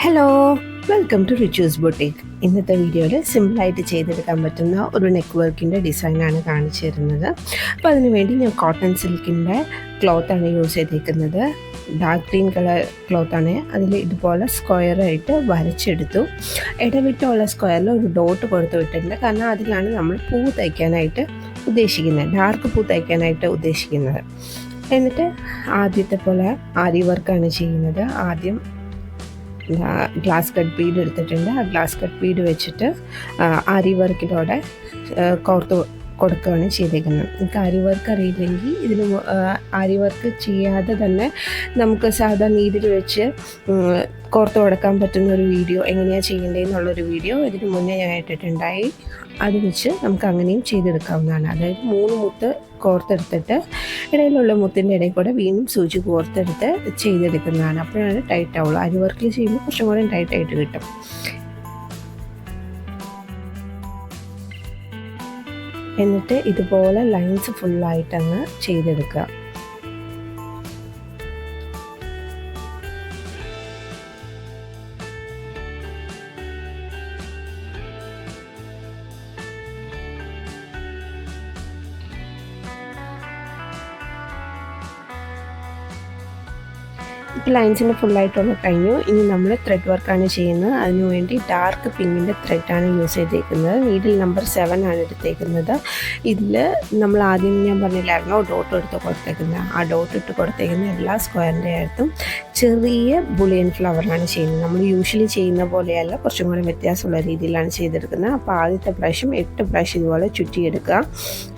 Hello, welcome to Richu's boutique. ഇന്നത്തെ വീഡിയോയിൽ സിമ്പിളായിട്ട് ചെയ്തെടുക്കാൻ പറ്റുന്ന ഒരു നെക്ക് വർക്കിൻ്റെ ഡിസൈനാണ് കാണിച്ചു തരുന്നത്. അപ്പോൾ അതിനുവേണ്ടി ഞാൻ കോട്ടൺ സിൽക്കിൻ്റെ ക്ലോത്താണ് യൂസ് ചെയ്തിരിക്കുന്നത്. ഡാർക്ക് ഗ്രീൻ കളർ ക്ലോത്താണ്. അതിൽ ഇതുപോലെ സ്ക്വയറായിട്ട് വരച്ചെടുത്തു. ഇടവിട്ടുള്ള സ്ക്വയറിൽ ഒരു ഡോട്ട് കൊടുത്ത് വിട്ടിട്ടുണ്ട്. കാരണം അതിലാണ് നമ്മൾ പൂ തയ്ക്കാനായിട്ട് ഉദ്ദേശിക്കുന്നത്, ഡാർക്ക് പൂ തയ്ക്കാനായിട്ട് ഉദ്ദേശിക്കുന്നത്. എന്നിട്ട് ആദ്യത്തെ പോലെ ആരി വർക്കാണ് ചെയ്യുന്നത്. ആദ്യം ഗ്ലാസ് കട്ട് ബീഡ് എടുത്തിട്ടുണ്ട്. ആ ഗ്ലാസ് കട്ട് ബീഡ് വെച്ചിട്ട് ആരി വർക്കിലൂടെ കോർത്ത് കൊടുക്കുകയാണ് ചെയ്തേക്കുന്നത്. എനിക്ക് ആരി വർക്ക് അറിയില്ലെങ്കിൽ ഇതിന് ആരി വർക്ക് ചെയ്യാതെ തന്നെ നമുക്ക് സാധാ നീഡിൽ വെച്ച് കോർത്ത് കൊടുക്കാൻ പറ്റുന്ന ഒരു വീഡിയോ, എങ്ങനെയാണ് ചെയ്യേണ്ടതെന്നുള്ളൊരു വീഡിയോ ഇതിന് മുന്നേ ഞാൻ ഇട്ടിട്ടുണ്ടായി. അത് വെച്ച് നമുക്ക് അങ്ങനെയും ചെയ്തെടുക്കാവുന്നതാണ്. അതായത് 3 മുത്ത് കോർത്തെടുത്തിട്ട് ഇടയിലുള്ള മുത്തിൻ്റെ ഇടയിൽ കൂടെ വീണ്ടും സൂചി കോർത്തെടുത്ത് ചെയ്തെടുക്കുന്നതാണ്. അപ്പോഴാണ് ടൈറ്റ് ആവുള്ളൂ. അരി വർക്കിൽ ചെയ്യുമ്പോൾ കുറച്ചും കൂടെ ടൈറ്റായിട്ട് കിട്ടും. എന്നിട്ട് ഇതുപോലെ ലൈൻസ് ഫുള്ളായിട്ടങ്ങ് ചെയ്തെടുക്കുക. ഇപ്പോൾ ലൈൻസിൻ്റെ ഫുള്ളായിട്ടുള്ള കഴിഞ്ഞു. ഇനി നമ്മൾ ത്രെഡ് വർക്കാണ് ചെയ്യുന്നത്. അതിനുവേണ്ടി ഡാർക്ക് പിങ്കിൻ്റെ ത്രെഡാണ് യൂസ് ചെയ്തേക്കുന്നത്. നീഡിൽ നമ്പർ 7 ആണ് എടുത്തേക്കുന്നത്. ഇതിൽ നമ്മൾ ആദ്യം ഞാൻ പറഞ്ഞില്ലായിരുന്നോ ഡോട്ട് എടുത്ത് കൊടുത്തേക്കുന്നത്. ആ ഡോട്ട് ഇട്ട് കൊടുത്തേക്കുന്ന എല്ലാ സ്ക്വയറിൻ്റെ അടുത്തും ചെറിയ ബുളിയൻ ഫ്ലവറാണ് ചെയ്യുന്നത്. നമ്മൾ യൂഷ്വലി ചെയ്യുന്ന പോലെയല്ല, കുറച്ചും കൂടെ വ്യത്യാസമുള്ള രീതിയിലാണ് ചെയ്തെടുക്കുന്നത്. അപ്പോൾ ആദ്യത്തെ പ്രാവശ്യം 8 പ്രാവശ്യം ഇതുപോലെ ചുറ്റിയെടുക്കുക.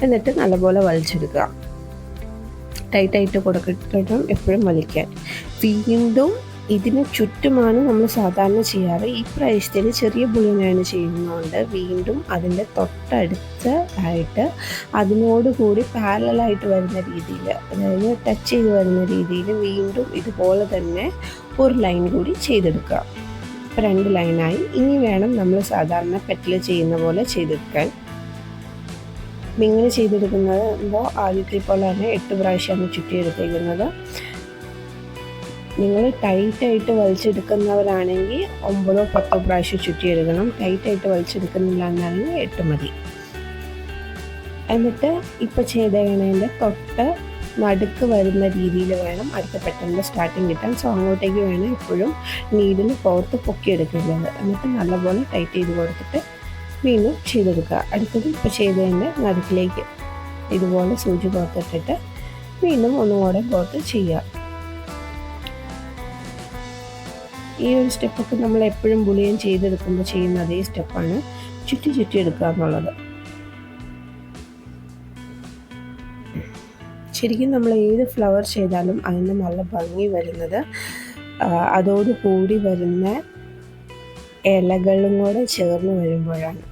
എന്നിട്ട് നല്ലപോലെ വലിച്ചെടുക്കുക. ടൈറ്റായിട്ട് കൊടുക്കണം, എപ്പോഴും വലിക്കാൻ. വീണ്ടും ഇതിന് ചുറ്റുമാണ് നമ്മൾ സാധാരണ ചെയ്യാറ്. ഈ പ്രാവശ്യത്തിൽ ചെറിയ ബുള്ളിനാണ് ചെയ്യുന്നതുകൊണ്ട് വീണ്ടും അതിൻ്റെ തൊട്ടടുത്ത് ആയിട്ട് അതിനോടുകൂടി പാരലായിട്ട് വരുന്ന രീതിയിൽ, അതായത് ടച്ച് ചെയ്ത് വരുന്ന രീതിയിൽ വീണ്ടും ഇതുപോലെ തന്നെ ഒരു ലൈൻ കൂടി ചെയ്തെടുക്കുക. ഇപ്പോൾ 2 ലൈനായി. ഇനി വേണം നമ്മൾ സാധാരണ പെറ്റൽ ചെയ്യുന്ന പോലെ ചെയ്തെടുക്കാൻ. ഇങ്ങനെ ചെയ്തെടുക്കുന്നത് ആദ്യത്തെ പോലെ തന്നെ 8 പ്രാവശ്യമാണ് ചുറ്റിയെടുത്തേക്കുന്നത്. നിങ്ങൾ ടൈറ്റായിട്ട് വലിച്ചെടുക്കുന്നവരാണെങ്കിൽ 9 10 പ്രാവശ്യം ചുറ്റിയെടുക്കണം. ടൈറ്റായിട്ട് വലിച്ചെടുക്കുന്നില്ല എന്നാണെങ്കിൽ 8 മതി. എന്നിട്ട് ഇപ്പോൾ ചെയ്തേക്കണതിൻ്റെ തൊട്ട് നടുക്ക് വരുന്ന രീതിയിൽ വേണം അടുത്ത പെട്ടെന്ന് സ്റ്റാർട്ടിങ് കിട്ടാൻ. സോ അങ്ങോട്ടേക്ക് വേണം എപ്പോഴും നീഡിൽ പുറത്ത് പൊക്കിയെടുക്കുന്നത്. എന്നിട്ട് നല്ലപോലെ ടൈറ്റ് ചെയ്ത് കൊടുത്തിട്ട് വീണ്ടും ചെയ്തെടുക്കുക. അടുത്തത് ഇപ്പോൾ ചെയ്തതിൻ്റെ നടുക്കിലേക്ക് ഇതുപോലെ സൂചി കോർത്തിട്ടിട്ട് വീണ്ടും ഒന്നുകൂടെ കോർത്ത് ചെയ്യുക. ഈ ഒരു സ്റ്റെപ്പൊക്കെ നമ്മൾ എപ്പോഴും ബുളിയൻ ചെയ്തെടുക്കുമ്പോൾ ചെയ്യുന്ന അതേ സ്റ്റെപ്പാണ്, ചുറ്റി ചുറ്റി എടുക്കുക എന്നുള്ളത്. ശരിക്കും നമ്മൾ ഏത് ഫ്ലവർ ചെയ്താലും അതിന് നല്ല ഭംഗി വരുന്നത് അതോടുകൂടി വരുന്ന ഇലകളും കൂടെ ചേർന്ന് വരുമ്പോഴാണ്.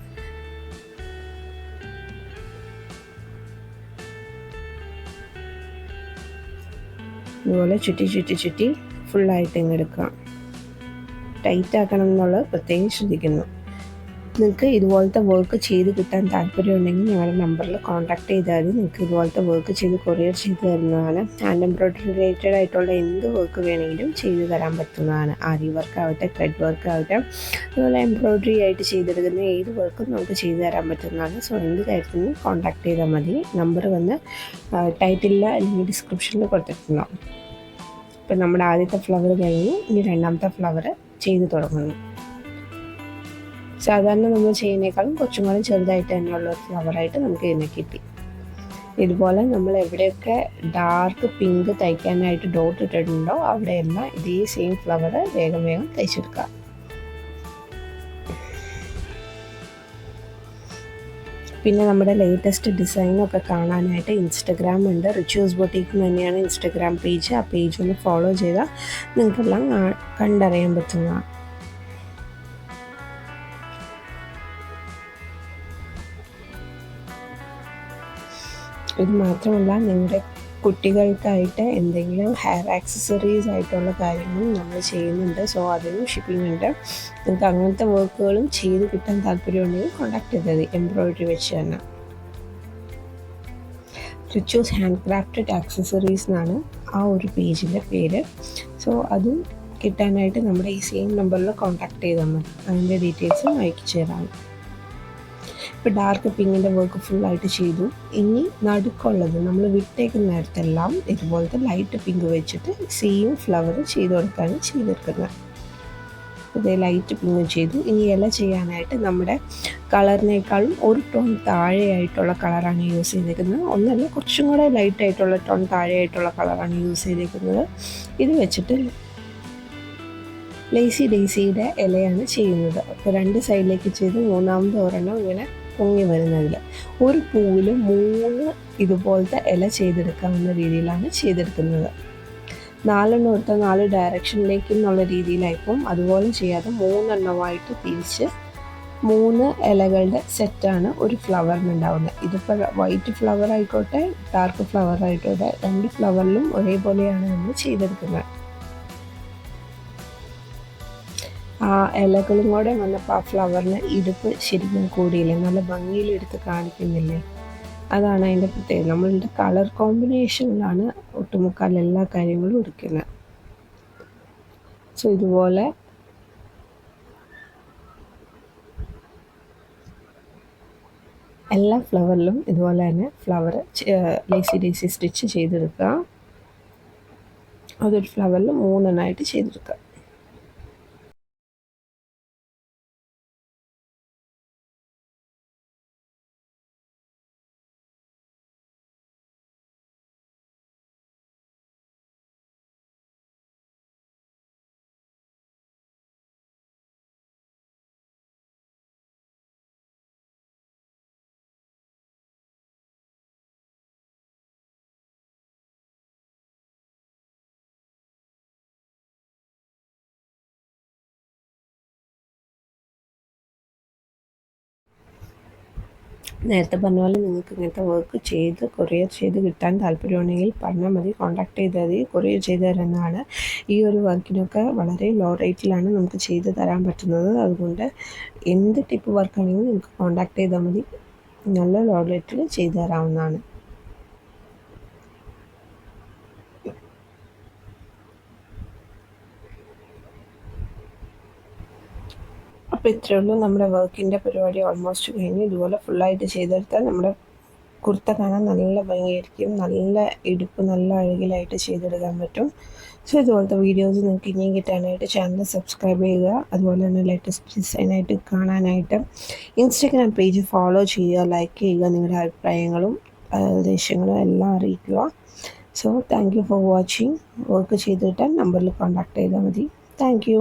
ഇതുപോലെ ചുറ്റി ചുറ്റി ചുറ്റി ഫുള്ളായിട്ട് ഇങ്ങ് എടുക്കാം. ടൈറ്റ് ആക്കണം എന്നുള്ളത് പ്രത്യേകം ശ്രദ്ധിക്കുന്നു. നിങ്ങൾക്ക് ഇതുപോലത്തെ വർക്ക് ചെയ്ത് കിട്ടാൻ താല്പര്യമുണ്ടെങ്കിൽ ഞങ്ങളുടെ നമ്പറിൽ കോൺടാക്ട് ചെയ്താൽ മതി. നിങ്ങൾക്ക് ഇതുപോലത്തെ വർക്ക് ചെയ്ത് കൊറിയർ ചെയ്ത് തരുന്നതാണ്. ഹാൻഡ് എംബ്രോയ്ഡറി റിലേറ്റഡ് ആയിട്ടുള്ള എന്ത് വർക്ക് വേണമെങ്കിലും ചെയ്ത് തരാൻ പറ്റുന്നതാണ്. ആരി വർക്ക് ആവട്ടെ, ത്രെഡ് വർക്ക് ആവട്ടെ, അതുപോലെ എംബ്രോയ്ഡറി ആയിട്ട് ചെയ്തെടുക്കുന്ന ഏത് വർക്കും നമുക്ക് ചെയ്ത് തരാൻ പറ്റുന്നതാണ്. സോ എന്ത് കാര്യത്തിനും കോൺടാക്ട് ചെയ്താൽ മതി. നമ്പർ വന്ന് ടൈറ്റിലിൽ അല്ലെങ്കിൽ ഡിസ്ക്രിപ്ഷനിൽ കൊടുത്തിട്ടുണ്ടാവും. ഇപ്പം നമ്മുടെ ആദ്യത്തെ ഫ്ലവർ കഴിഞ്ഞു. ഇനി രണ്ടാമത്തെ ഫ്ലവർ ചെയ്ത് തുടങ്ങുന്നു. സാധാരണ നമ്മൾ ചെയ്യുന്നതിനേക്കാളും കുറച്ചും കൂടെ ചെറുതായിട്ട് തന്നെയുള്ള ഒരു ഫ്ലവറായിട്ട് നമുക്ക് ഇതിനെ കിട്ടി. ഇതുപോലെ നമ്മൾ എവിടെയൊക്കെ ഡാർക്ക് പിങ്ക് തയ്ക്കാനായിട്ട് ഡോട്ട് ഇട്ടിട്ടുണ്ടോ അവിടെയെല്ലാം ഇതേ സെയിം ഫ്ലവർ വേഗം വേഗം തയ്ച്ചെടുക്കുക. പിന്നെ നമ്മുടെ ലേറ്റസ്റ്റ് ഡിസൈനൊക്കെ കാണാനായിട്ട് ഇൻസ്റ്റഗ്രാം ഉണ്ട്. റിച്ചൂസ് ബൊട്ടീക്ക് തന്നെയാണ് ഇൻസ്റ്റഗ്രാം പേജ്. ആ പേജ് ഒന്ന് ഫോളോ ചെയ്താൽ നിങ്ങൾക്കെല്ലാം കണ്ടറിയാൻ പറ്റുന്നതാണ്. ഇത് മാത്രമല്ല, നിങ്ങളുടെ കുട്ടികൾക്കായിട്ട് എന്തെങ്കിലും ഹെയർ ആക്സസറീസ് ആയിട്ടുള്ള കാര്യങ്ങളും നമ്മൾ ചെയ്യുന്നുണ്ട്. സോ അതിനും ഷിപ്പിംഗ് ഉണ്ട്. നിങ്ങൾക്ക് അങ്ങനത്തെ വർക്കുകളും ചെയ്ത് കിട്ടാൻ താല്പര്യമുണ്ടെങ്കിൽ കോൺടാക്ട് ചെയ്തത്. എംബ്രോയ്ഡറി വെച്ച് തന്നെ. റിച്ചൂസ് ഹാൻഡ് ക്രാഫ്റ്റഡ് ആക്സസറീസ് എന്നാണ് ആ ഒരു പേജിൻ്റെ പേര്. സോ അതും കിട്ടാനായിട്ട് നമ്മുടെ ഈ സെയിം നമ്പറിൽ കോൺടാക്ട് ചെയ്താൽ മതി. അതിൻ്റെ ഡീറ്റെയിൽസും അയച്ചു തരാം. ഇപ്പോൾ ഡാർക്ക് പിങ്കിൻ്റെ വർക്ക് ഫുള്ളായിട്ട് ചെയ്തു. ഇനി നടുക്കുള്ളത് നമ്മൾ വിട്ടേക്കുന്ന നേരത്തെല്ലാം ഇതുപോലത്തെ ലൈറ്റ് പിങ്ക് വെച്ചിട്ട് സെയിം ഫ്ലവർ ചെയ്ത് കൊടുക്കുകയാണ് ചെയ്തെടുക്കുന്നത്. ഇതേ ലൈറ്റ് പിങ്ക് ചെയ്തു. ഇനി ഇല ചെയ്യാനായിട്ട് നമ്മുടെ കളറിനേക്കാളും ഒരു ടോൺ താഴെയായിട്ടുള്ള കളറാണ് യൂസ് ചെയ്തേക്കുന്നത്. ഒന്നല്ല, കുറച്ചും കൂടെ ലൈറ്റായിട്ടുള്ള ടോൺ താഴെയായിട്ടുള്ള കളറാണ് യൂസ് ചെയ്തേക്കുന്നത്. ഇത് വെച്ചിട്ട് ലേസി ഡേസിയുടെ ഇലയാണ് ചെയ്യുന്നത്. അപ്പോൾ 2 സൈഡിലേക്ക് ചെയ്ത് മൂന്നാമത് ഒരെണ്ണം ഇങ്ങനെ പൊങ്ങി വരുന്നതിൽ ഒരു പൂവിൽ 3 ഇതുപോലത്തെ ഇല ചെയ്തെടുക്കാവുന്ന രീതിയിലാണ് ചെയ്തെടുക്കുന്നത്. 4 എടുത്ത 4 ഡയറക്ഷനിലേക്ക് എന്നുള്ള രീതിയിലായിപ്പം. അതുപോലെ ചെയ്യാതെ 3 എണ്ണമായിട്ട് തിരിച്ച് 3 ഇലകളുടെ സെറ്റാണ് ഒരു ഫ്ലവറിന് ഉണ്ടാവുന്നത്. ഇതിപ്പോൾ വൈറ്റ് ഫ്ലവർ ആയിക്കോട്ടെ ഡാർക്ക് ഫ്ലവർ ആയിക്കോട്ടെ 2 ഫ്ലവറിലും ഒരേപോലെയാണ് നമ്മൾ ചെയ്തെടുക്കുന്നത്. ആ ഇലകളും കൂടെ വന്നപ്പോൾ ആ ഫ്ലവറിന് ഇടുപ്പ് ശരിക്കും കൂടിയില്ലേ, നല്ല ഭംഗിയിൽ എടുത്ത് കാണിക്കുന്നില്ലേ. അതാണ് അതിൻ്റെ പ്രത്യേകത. നമ്മളുടെ കളർ കോമ്പിനേഷനിലാണ് ഒട്ടുമുക്കാൽ എല്ലാ കാര്യങ്ങളും എടുക്കുന്നത്. സോ ഇതുപോലെ എല്ലാ ഫ്ലവറിലും ഇതുപോലെ തന്നെ ഫ്ലവർ ലേസി ഡേസി സ്റ്റിച്ച് ചെയ്തെടുക്കുക. അതൊരു ഫ്ലവറിൽ 3 എണ്ണമായിട്ട് ചെയ്തെടുക്കുക. നേരത്തെ പറഞ്ഞ പോലെ നിങ്ങൾക്ക് ഇങ്ങനത്തെ വർക്ക് ചെയ്ത് കൊറിയർ ചെയ്ത് കിട്ടാൻ താല്പര്യമുണ്ടെങ്കിൽ പറഞ്ഞാൽ മതി, കോൺടാക്ട് ചെയ്താൽ മതി, കൊറിയർ ചെയ്ത് തരുന്നതാണ്. ഈ ഒരു വർക്കിനൊക്കെ വളരെ ലോ റേറ്റിലാണ് നമുക്ക് ചെയ്ത് തരാൻ പറ്റുന്നത്. അതുകൊണ്ട് എന്ത് ടൈപ്പ് വർക്കാണെങ്കിലും നിങ്ങൾക്ക് കോൺടാക്ട് ചെയ്താൽ മതി, നല്ല ലോ റേറ്റിൽ ചെയ്ത് തരാവുന്നതാണ്. അപ്പോൾ ഇത്രയേ ഉള്ളൂ. നമ്മുടെ വർക്കിൻ്റെ പരിപാടി ഓൾമോസ്റ്റ് കഴിഞ്ഞു. ഇതുപോലെ ഫുള്ളായിട്ട് ചെയ്തെടുത്താൽ നമ്മുടെ കുർത്ത കാണാൻ നല്ല ഭംഗിയായിരിക്കും. നല്ല ഇടുപ്പ് നല്ല അഴകിലായിട്ട് ചെയ്തെടുക്കാൻ പറ്റും. സോ ഇതുപോലത്തെ വീഡിയോസ് നിങ്ങൾക്ക് ഇനിയും കിട്ടാനായിട്ട് ചാനൽ സബ്സ്ക്രൈബ് ചെയ്യുക. അതുപോലെ തന്നെ ലേറ്റസ്റ്റ് ഡിസൈനായിട്ട് കാണാനായിട്ട് ഇൻസ്റ്റഗ്രാം പേജ് ഫോളോ ചെയ്യുക, ലൈക്ക് ചെയ്യുക, നിങ്ങളുടെ അഭിപ്രായങ്ങളും നിർദ്ദേശങ്ങളും എല്ലാം അറിയിക്കുക. So thank you for watching. Work ചെയ്തിട്ട് നമ്പറിൽ കോൺടാക്ട് ചെയ്താൽ മതി. Thank you.